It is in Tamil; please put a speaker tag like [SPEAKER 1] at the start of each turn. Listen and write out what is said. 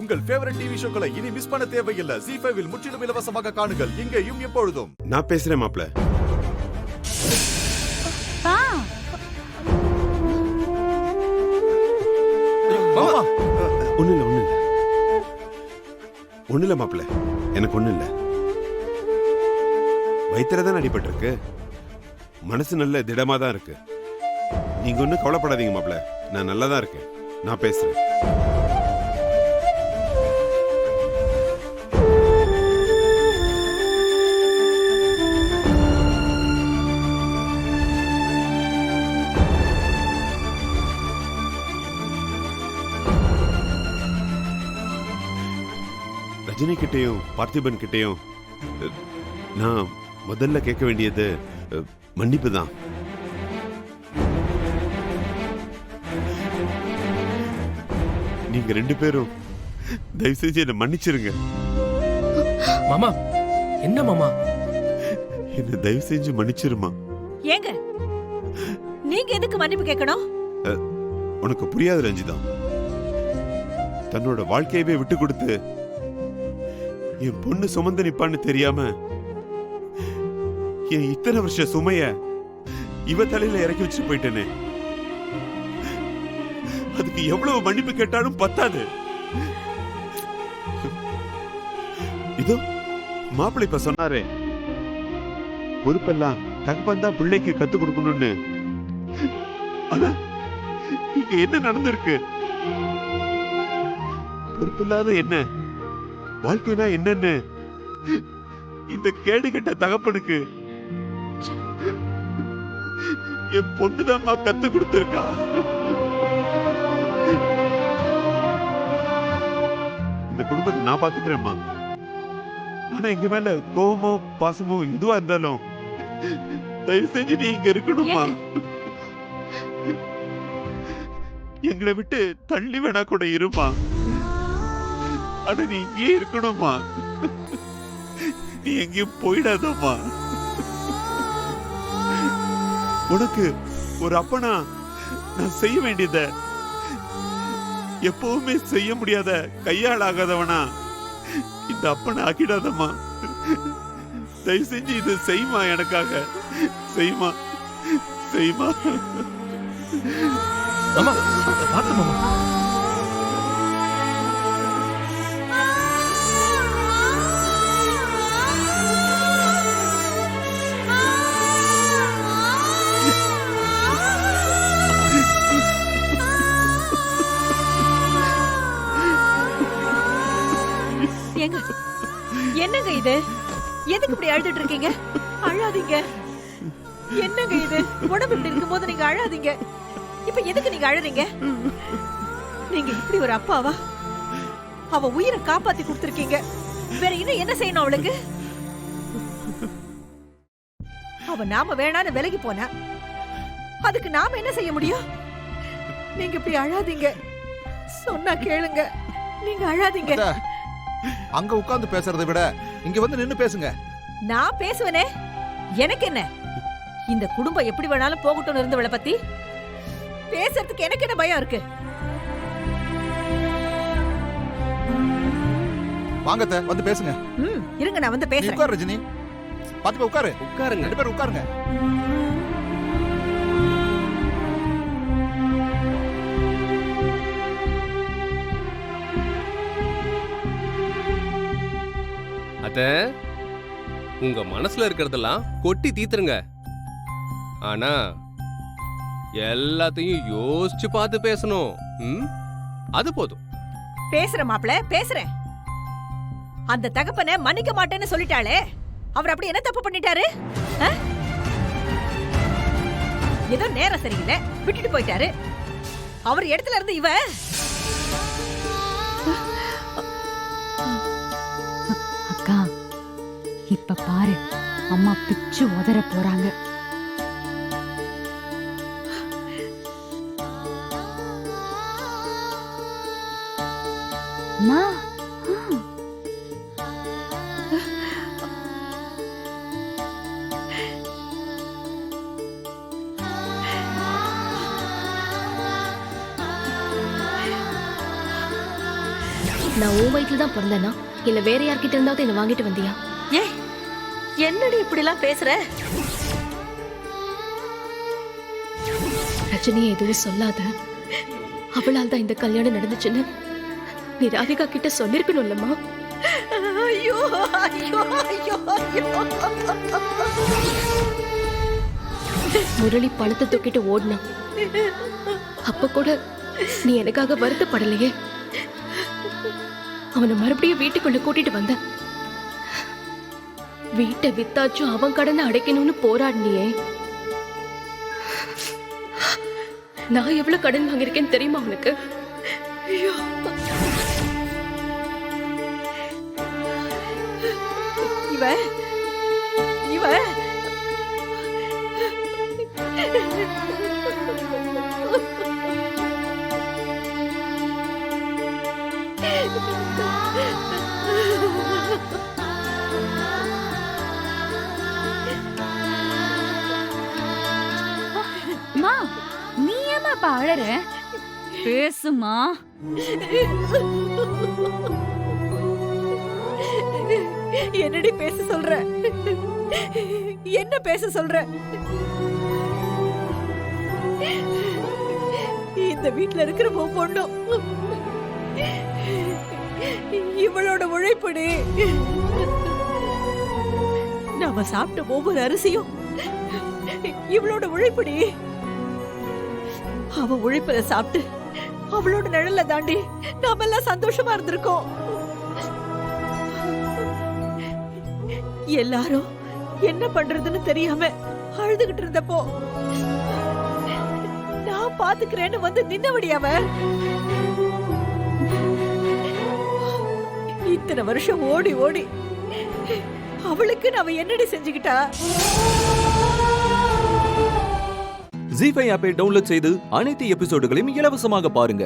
[SPEAKER 1] உங்கள் ஃபேவரட் டிவி ஷோக்களை இனி மிஸ் பண்ண தேவையில்லை. ZEE5 இல் முற்றிலும் இலவசமாக காணுங்கள், இங்கேயும் எப்பொழுதும்.
[SPEAKER 2] நான் பேசுறேன் மாப்ள. ஒண்ணு இல்ல மாப்ள, எனக்கு ஒண்ணு இல்ல. வயிற்றுலதான் அடிபட்டு இருக்கு, மனசு நல்ல திடமா தான் இருக்கு. நீங்க ஒன்னும் கவலைப்படாதீங்க மாப்ள, நான் நல்லா தான் இருக்கேன். நான் பேசுறேன். ரஜினி கிட்டையும் பார்த்திபன் கிட்டையும் நான் முதல்ல கேட்க வேண்டியது மன்னிப்பு தான். நீங்க ரெண்டு பேரும் தயவு செஞ்சு என்ன மன்னிச்சிருங்க.
[SPEAKER 3] மாமா, என்ன மாமா?
[SPEAKER 2] என்ன தயவு செஞ்சு மன்னிச்சிருமா.
[SPEAKER 4] ஏங்க நீங்க எதுக்கு மன்னிப்பு கேட்கணும்?
[SPEAKER 2] உனக்கு புரியாது ரஞ்சிதா. தன்னோட வாழ்க்கையவே விட்டு கொடுத்து என் பொண்ணு சுமந்து நிப்பான்னு தெரியாம என் இத்தனை வருஷ சுமைய இவ தலையில இறக்கி வச்சு போயிட்டேனே. அதுக்கு எவ்வளவு மன்னிப்பு கேட்டாலும் பத்தாது. இதோ மாப்பிள்ளை இப்ப சொன்னாரே, பொறுப்பெல்லாம் தகப்பன் தான் பிள்ளைக்கு கத்து கொடுக்கணும்னு. ஆனா இங்க என்ன நடந்திருக்கு? பொறுப்பில்லாத என்ன, வாழ்க்கைனா என்னன்னு இந்த கேடு கட்ட தகப்பனுக்கு என் பொண்ணுதான் கத்து கொடுத்திருக்கா. இந்த குடும்பத்தை நான் பாத்துக்கிறேன்மா. ஆனா எங்க மேல கோபமோ பாசமோ எதுவா இருந்தாலும் தயவு செஞ்சு நீ இங்க இருக்கணுமா. எங்களை விட்டு தள்ளி வேணா கூட இருமா. ஆனா நீ இங்கே இருக்கணுமா. நீ எங்கேயும் போயிடாதம்மா. உனக்கு ஒரு அப்பனா நான் செய்ய வேண்டியத எப்பவுமே செய்ய முடியாத கையால் ஆகாதவனா இந்த அப்பனை ஆக்கிடாதம்மா. தயவு செஞ்சு இது செய்யுமா, எனக்காக செய்யுமா, செய்யுமா.
[SPEAKER 3] மாமா, பாத்து மாமா.
[SPEAKER 4] என்னங்க இது? எதுக்கு இப்படி அழுதுட்டு இருக்கீங்க? அழாதீங்க. என்னங்க இது? உடம்பு இப்படி இருக்கும் போது நீங்க அழாதீங்க. இப்ப எதுக்கு நீங்க அழறீங்க? நீங்க இப்படி ஒரு அப்பாவா? அவ உயிரை காப்பாத்தி கொடுத்திருக்கீங்க. வேற இன்னும் என்ன செய்யணும் அவளுக்கு? அவ நாம வேணான்னு விலகி போனா அதுக்கு நாம என்ன செய்ய முடியும்? நீங்க இப்படி அழாதீங்க. சொன்னா கேளுங்க. நீங்க அழாதீங்க.
[SPEAKER 1] அங்க உட்கார்ந்து பேசுறதை விட இங்க வந்து நின்னு பேசுங்க.
[SPEAKER 4] நான் பேசுவனே, எனக்கு என்ன? இந்த குடும்பம் எப்படி வேணாலும் போகட்டும் இருந்தவளை பத்தி பேசுறதுக்கு எனக்கு என்ன பயம் இருக்கு?
[SPEAKER 1] வாங்கத்த வந்து பேசுங்க.
[SPEAKER 4] இருங்க, நான் வந்து பேசுறேன்.
[SPEAKER 1] உட்காரு ரஜினி. பாத்து உட்காரு.
[SPEAKER 3] உட்காருங்க,
[SPEAKER 1] ரெண்டு பேரும் உட்காருங்க.
[SPEAKER 5] அத்த, உங்க மனசுல இருக்கிறதெல்லாம் கொட்டி தீத்துருங்க. ஆனா எல்லாத்தையும் யோசிச்சு பார்த்து பேசணும். அது போதும்.
[SPEAKER 4] பேசுறேன் மாப்பிள, பேசுறேன். அந்த தகப்பனை மன்னிக்க மாட்டேன்னு சொல்லிட்டாளே, அவர் அப்படி என்ன தப்பு பண்ணிட்டாரு? ஏதோ நேரம் சரியில்லை, விட்டுட்டு போயிட்டாரு. அவர் இடத்துல இருந்து இவ
[SPEAKER 6] அக்கா, இப்ப பாரு, அம்மா பிச்சு உதற போறாங்க.
[SPEAKER 4] நான்
[SPEAKER 7] நான் உன் வயிற்றுல தான் பிறந்தேனா இல்ல வேற யார்கிட்ட இருந்தாவது என்ன வாங்கிட்டு வந்தியா?
[SPEAKER 4] ஏ என்னடி இப்படி எல்லாம் பேசுற?
[SPEAKER 7] ரஜினியை எதுவும் சொல்லாத, அவளால் தான் இந்த கல்யாணம் நடந்துச்சுன்னு நீ ராதிகா கிட்ட சொல்லிருக்கணும்லம்மா.
[SPEAKER 4] ஐயோ ஐயோ ஐயோ ஐயோ.
[SPEAKER 7] முரளி பணத்தை தூக்கிட்டு ஓடினான். அப்ப கூட நீ எனக்காக வருத்தப்படலையே. அவனை மறுபடியும் வீட்டுக்குள்ள கூட்டிட்டு வந்த. வீட்டை வித்தாச்சும் அவன் கடனை அடைக்கணும்னு போராடினியே. நான் எவ்வளவு கடன் வாங்கியிருக்கேன்னு தெரியுமா உனக்கு?
[SPEAKER 4] ஐயோ. இவ இவ
[SPEAKER 6] மா, நீ ஏமா இப்ப அழற? பேசுமா.
[SPEAKER 4] என்னடி பேச சொல்ற? என்ன பேச சொல்ற? இந்த வீட்ல இருக்கிற பொண்ணும் இவளோட உழைப்புடி. நாம சாப்பிட்ட ஒவ்வொரு அரிசியும் இவளோட உழைப்புடி. அவ உழைப்பத சாப்பிட்டு அவளோட நிழல்ல தாண்டி நாம எல்லாம் சந்தோஷமா இருந்திருக்கோம். எல்லாரும் என்ன பண்றதுன்னு தெரியாம அழுதுகிட்டு இருந்தப்போ நான் பாத்துக்கிறேன்னு வந்து நின்னவடி அவ. இத்தனை வருஷம் ஓடி ஓடி அவளுக்கு அவ என்னடி செஞ்சுக்கிட்டா?
[SPEAKER 8] ஜீ5 ஆப்பை டவுன்லோட் செய்து அனைத்து எபிசோடுகளையும் இலவசமாக பாருங்க.